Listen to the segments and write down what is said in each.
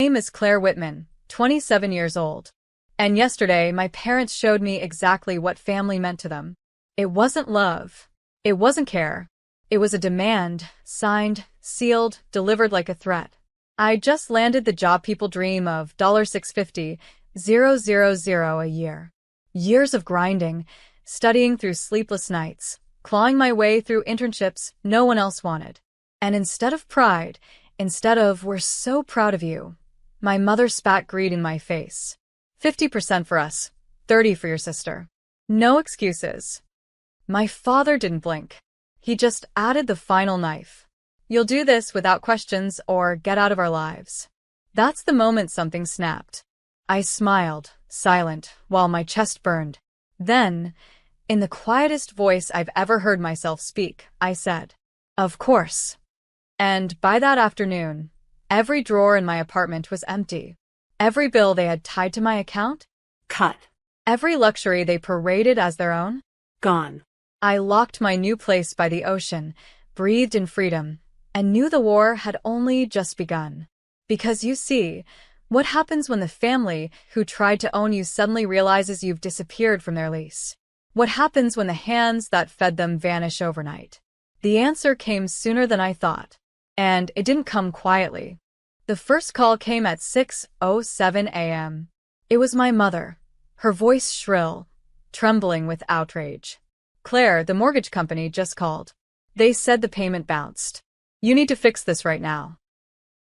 My name is Claire Whitman, 27 years old. And yesterday, my parents showed me exactly what family meant to them. It wasn't love. It wasn't care. It was a demand, signed, sealed, delivered like a threat. I just landed the job people dream of $650,000 a year. Years of grinding, studying through sleepless nights, clawing my way through internships no one else wanted. And instead of pride, instead of "we're so proud of you," my mother spat greed in my face. 50% for us, 30 for your sister. No excuses. My father didn't blink. He just added the final knife. You'll do this without questions or get out of our lives. That's the moment something snapped. I smiled, silent, while my chest burned. Then, in the quietest voice I've ever heard myself speak, I said, "Of course." And by that afternoon, every drawer in my apartment was empty. Every bill they had tied to my account? Cut. Every luxury they paraded as their own? Gone. I locked my new place by the ocean, breathed in freedom, and knew the war had only just begun. Because you see, what happens when the family who tried to own you suddenly realizes you've disappeared from their lease? What happens when the hands that fed them vanish overnight? The answer came sooner than I thought. And it didn't come quietly. The first call came at 6:07 a.m. It was my mother, her voice shrill, trembling with outrage. "Claire, the mortgage company just called. They said the payment bounced. You need to fix this right now."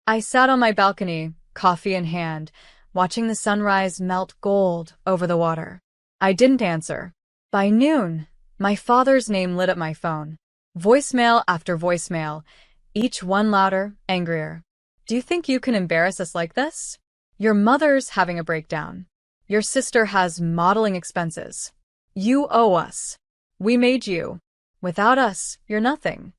I sat on my balcony, coffee in hand, watching the sunrise melt gold over the water. I didn't answer. By noon, my father's name lit up my phone. Voicemail after voicemail, each one louder, angrier. "Do you think you can embarrass us like this? Your mother's having a breakdown. Your sister has modeling expenses. You owe us. We made you. Without us, you're nothing."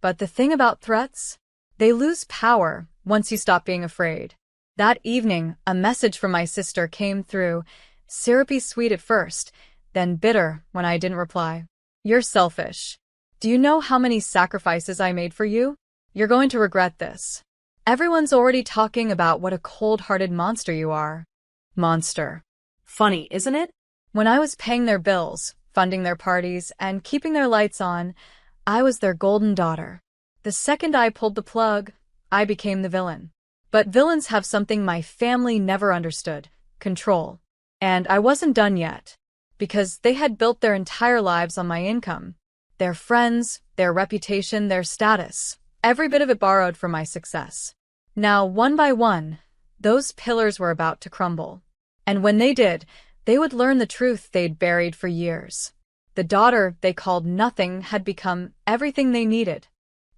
But the thing about threats? They lose power once you stop being afraid. That evening, a message from my sister came through, syrupy sweet at first, then bitter when I didn't reply. "You're selfish. Do you know how many sacrifices I made for you? You're going to regret this. Everyone's already talking about what a cold-hearted monster you are." Monster. Funny, isn't it? When I was paying their bills, funding their parties, and keeping their lights on, I was their golden daughter. The second I pulled the plug, I became the villain. But villains have something my family never understood: control. And I wasn't done yet, because they had built their entire lives on my income. Their friends, their reputation, their status. Every bit of it borrowed from my success. Now, one by one, those pillars were about to crumble. And when they did, they would learn the truth they'd buried for years. The daughter they called nothing had become everything they needed.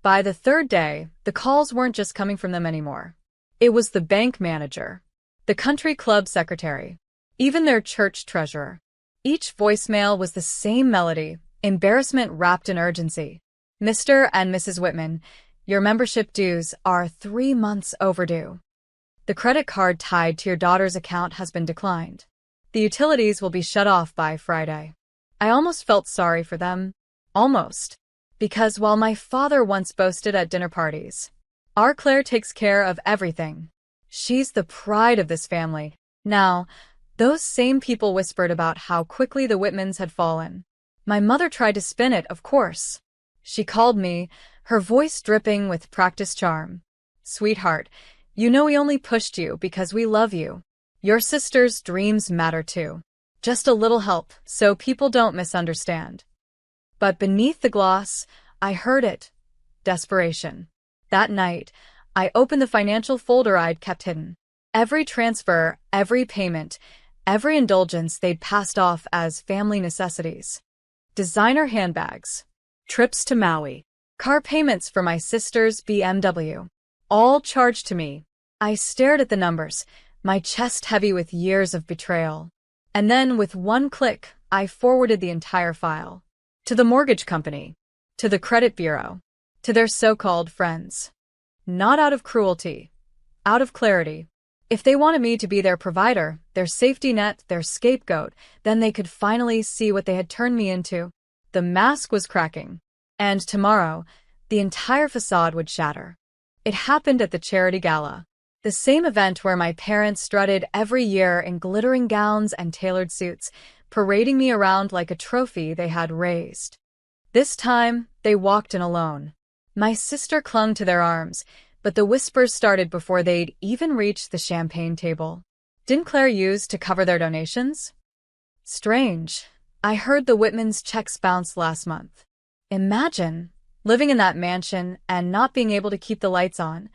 By the third day, the calls weren't just coming from them anymore. It was the bank manager, the country club secretary, even their church treasurer. Each voicemail was the same melody, embarrassment wrapped in urgency. "Mr. and Mrs. Whitman, your membership dues are 3 months overdue. The credit card tied to your daughter's account has been declined. The utilities will be shut off by Friday." I almost felt sorry for them. Almost. Because while my father once boasted at dinner parties, "Our Claire takes care of everything. She's the pride of this family." Now, those same people whispered about how quickly the Whitmans had fallen. My mother tried to spin it, of course. She called me, her voice dripping with practiced charm. "Sweetheart, you know we only pushed you because we love you. Your sister's dreams matter too. Just a little help so people don't misunderstand." But beneath the gloss, I heard it. Desperation. That night, I opened the financial folder I'd kept hidden. Every transfer, every payment, every indulgence they'd passed off as family necessities. Designer handbags, trips to Maui, car payments for my sister's BMW. All charged to me. I stared at the numbers, my chest heavy with years of betrayal. And then, with one click, I forwarded the entire file. To the mortgage company. To the credit bureau. To their so-called friends. Not out of cruelty. Out of clarity. If they wanted me to be their provider, their safety net, their scapegoat, then they could finally see what they had turned me into. The mask was cracking. And tomorrow, the entire facade would shatter. It happened at the charity gala. The same event where my parents strutted every year in glittering gowns and tailored suits, parading me around like a trophy they had raised. This time, they walked in alone. My sister clung to their arms, but the whispers started before they'd even reached the champagne table. Didn't Claire use to cover their donations? Strange. I heard the Whitmans' checks bounced last month. Imagine living in that mansion and not being able to keep the lights on.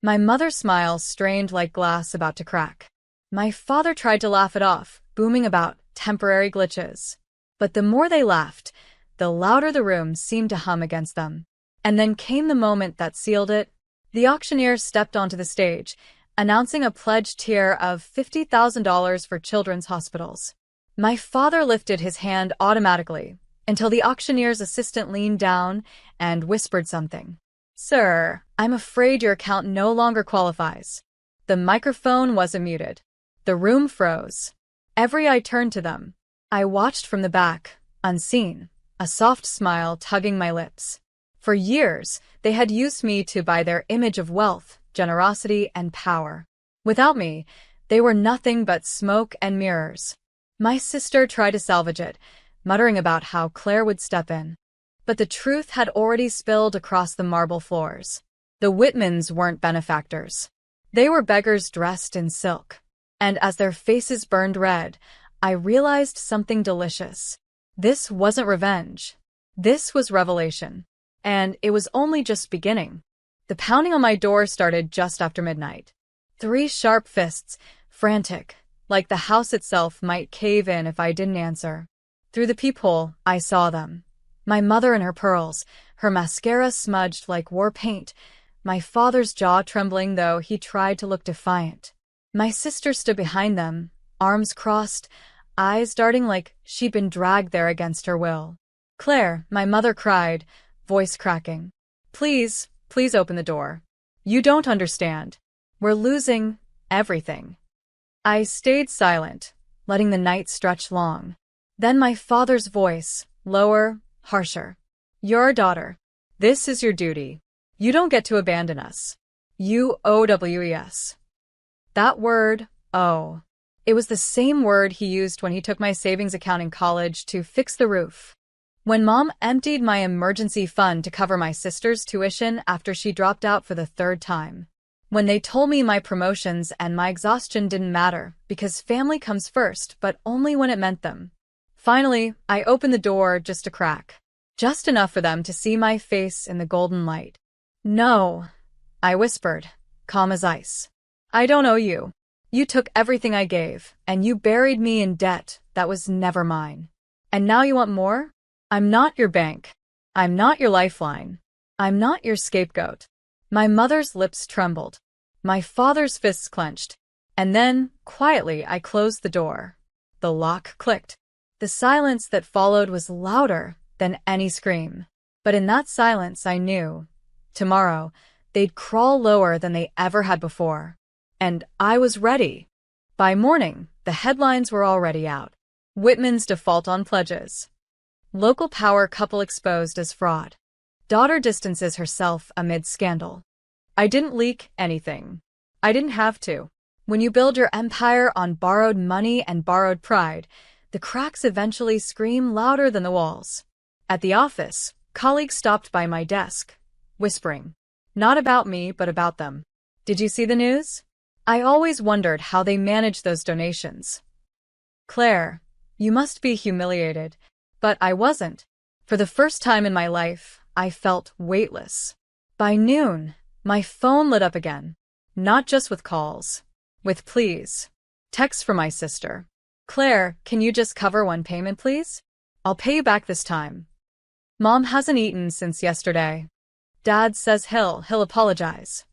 My mother's smile strained like glass about to crack. My father tried to laugh it off, booming about temporary glitches. But the more they laughed, the louder the room seemed to hum against them. And then came the moment that sealed it. The auctioneer stepped onto the stage, announcing a pledge tier of $50,000 for children's hospitals. My father lifted his hand automatically, until the auctioneer's assistant leaned down and whispered something. "Sir, I'm afraid your account no longer qualifies." The microphone wasn't muted. The room froze. Every eye turned to them. I watched from the back, unseen, a soft smile tugging my lips. For years, they had used me to buy their image of wealth, generosity, and power. Without me, they were nothing but smoke and mirrors. My sister tried to salvage it, muttering about how Claire would step in. But the truth had already spilled across the marble floors. The Whitmans weren't benefactors. They were beggars dressed in silk. And as their faces burned red, I realized something delicious. This wasn't revenge. This was revelation. And it was only just beginning. The pounding on my door started just after midnight. 3 sharp fists, frantic, like the house itself might cave in if I didn't answer. Through the peephole, I saw them. My mother in her pearls, her mascara smudged like war paint, my father's jaw trembling though he tried to look defiant. My sister stood behind them, arms crossed, eyes darting like she'd been dragged there against her will. "Claire," my mother cried, voice cracking. Please open the door. You don't understand. We're losing everything." I stayed silent, letting the night stretch long. Then my father's voice, lower, harsher. "You're a daughter. This is your duty. You don't get to abandon us. UOWES." That word, oh. It was the same word he used when he took my savings account in college to fix the roof. When Mom emptied my emergency fund to cover my sister's tuition after she dropped out for the 3rd time. When they told me my promotions and my exhaustion didn't matter because family comes first, but only when it meant them. Finally, I opened the door just a crack. Just enough for them to see my face in the golden light. "No," I whispered, calm as ice. "I don't owe you. You took everything I gave, and you buried me in debt that was never mine. And now you want more? I'm not your bank. I'm not your lifeline. I'm not your scapegoat." My mother's lips trembled. My father's fists clenched. And then, quietly, I closed the door. The lock clicked. The silence that followed was louder than any scream. But in that silence I knew, tomorrow, they'd crawl lower than they ever had before. And I was ready. By morning, the headlines were already out. Whitman's default on pledges. Local power couple exposed as fraud. Daughter distances herself amid scandal. I didn't leak anything. I didn't have to. When you build your empire on borrowed money and borrowed pride, the cracks eventually scream louder than the walls. At the office, colleagues stopped by my desk, whispering. Not about me, but about them. "Did you see the news?" I always wondered how they managed those donations. "Claire, you must be humiliated." But I wasn't. For the first time in my life, I felt weightless. By noon, my phone lit up again. Not just with calls. With pleas. Texts from my sister. "Claire, can you just cover one payment, please? I'll pay you back this time. Mom hasn't eaten since yesterday. Dad says he'll apologize."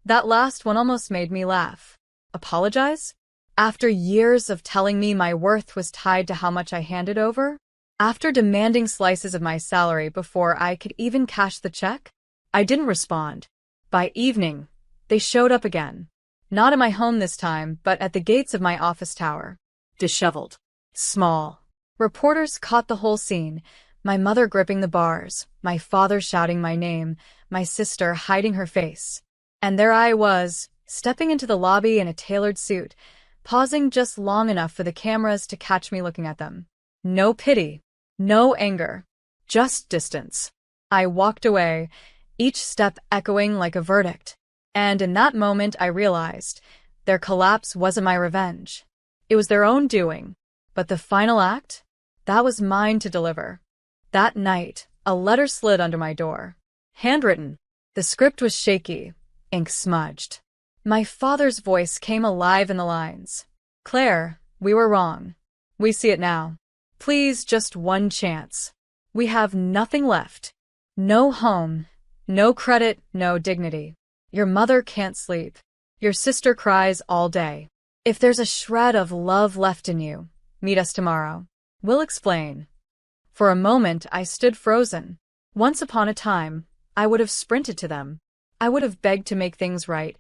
That last one almost made me laugh. Apologize? After years of telling me my worth was tied to how much I handed over? After demanding slices of my salary before I could even cash the check? I didn't respond. By evening, they showed up again. Not at my home this time, but at the gates of my office tower. Disheveled. Small. Reporters caught the whole scene, my mother gripping the bars, my father shouting my name, my sister hiding her face. And there I was, stepping into the lobby in a tailored suit, pausing just long enough for the cameras to catch me looking at them. No pity, no anger, just distance. I walked away, each step echoing like a verdict. And in that moment I realized their collapse wasn't my revenge. It was their own doing. But the final act? That was mine to deliver. That night, a letter slid under my door. Handwritten. The script was shaky, ink smudged. My father's voice came alive in the lines. Claire, we were wrong. We see it now. Please, just one chance. We have nothing left. No home, no credit, no dignity. Your mother can't sleep. Your sister cries all day. If there's a shred of love left in you, meet us tomorrow. We'll explain. For a moment, I stood frozen. Once upon a time, I would have sprinted to them. I would have begged to make things right,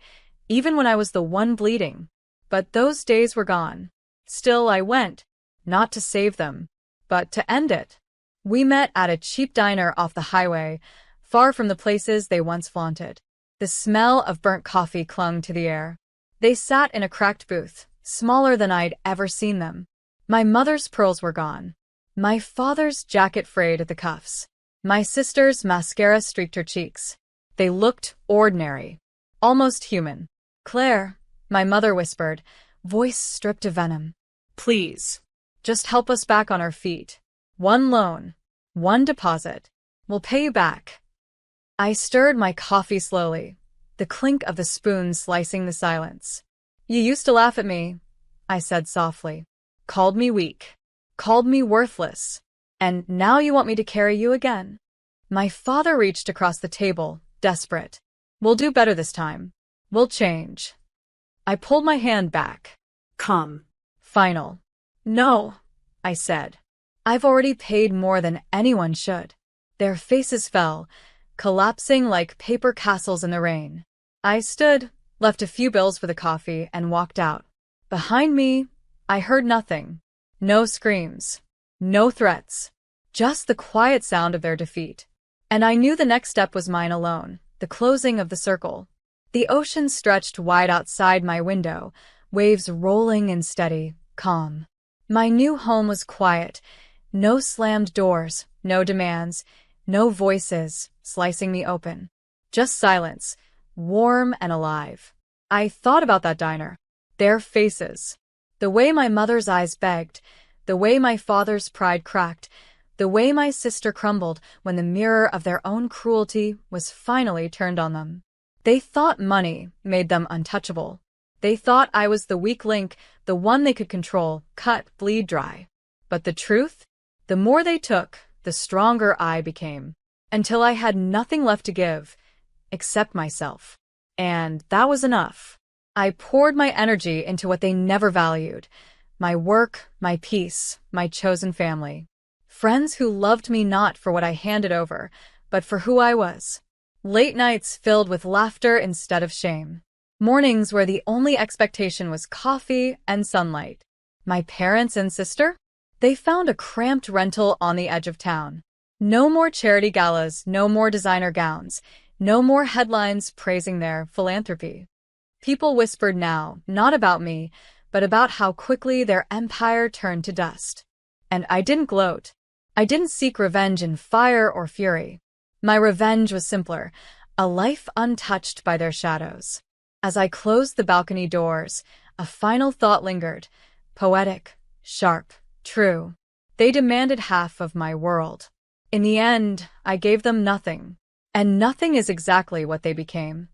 even when I was the one bleeding. But those days were gone. Still, I went, not to save them, but to end it. We met at a cheap diner off the highway, far from the places they once flaunted. The smell of burnt coffee clung to the air. They sat in a cracked booth, smaller than I'd ever seen them. My mother's pearls were gone. My father's jacket frayed at the cuffs. My sister's mascara streaked her cheeks. They looked ordinary, almost human. Claire, my mother whispered, voice stripped of venom. Please, just help us back on our feet. One loan, one deposit. We'll pay you back. I stirred my coffee slowly, the clink of the spoon slicing the silence. You used to laugh at me, I said softly. Called me weak. Called me worthless. And now you want me to carry you again. My father reached across the table, desperate. We'll do better this time. We'll change. I pulled my hand back. Come. Final. No, I said. I've already paid more than anyone should. Their faces fell, collapsing like paper castles in the rain. I stood, left a few bills for the coffee, and walked out. Behind me, I heard nothing. No screams. No threats. Just the quiet sound of their defeat. And I knew the next step was mine alone, the closing of the circle. The ocean stretched wide outside my window, waves rolling and steady, calm. My new home was quiet. No slammed doors, no demands, no voices slicing me open. Just silence, warm and alive. I thought about that diner. Their faces. The way my mother's eyes begged. The way my father's pride cracked. The way my sister crumbled when the mirror of their own cruelty was finally turned on them. They thought money made them untouchable. They thought I was the weak link, the one they could control, cut, bleed dry. But the truth? The more they took, the stronger I became, until I had nothing left to give, except myself. And that was enough. I poured my energy into what they never valued, my work, my peace, my chosen family. Friends who loved me not for what I handed over, but for who I was. Late nights filled with laughter instead of shame. Mornings where the only expectation was coffee and sunlight. My parents and sister? They found a cramped rental on the edge of town. No more charity galas, no more designer gowns, no more headlines praising their philanthropy. People whispered now, not about me, but about how quickly their empire turned to dust. And I didn't gloat. I didn't seek revenge in fire or fury. My revenge was simpler, a life untouched by their shadows. As I closed the balcony doors, a final thought lingered, poetic, sharp, true. They demanded half of my world. In the end, I gave them nothing. And nothing is exactly what they became.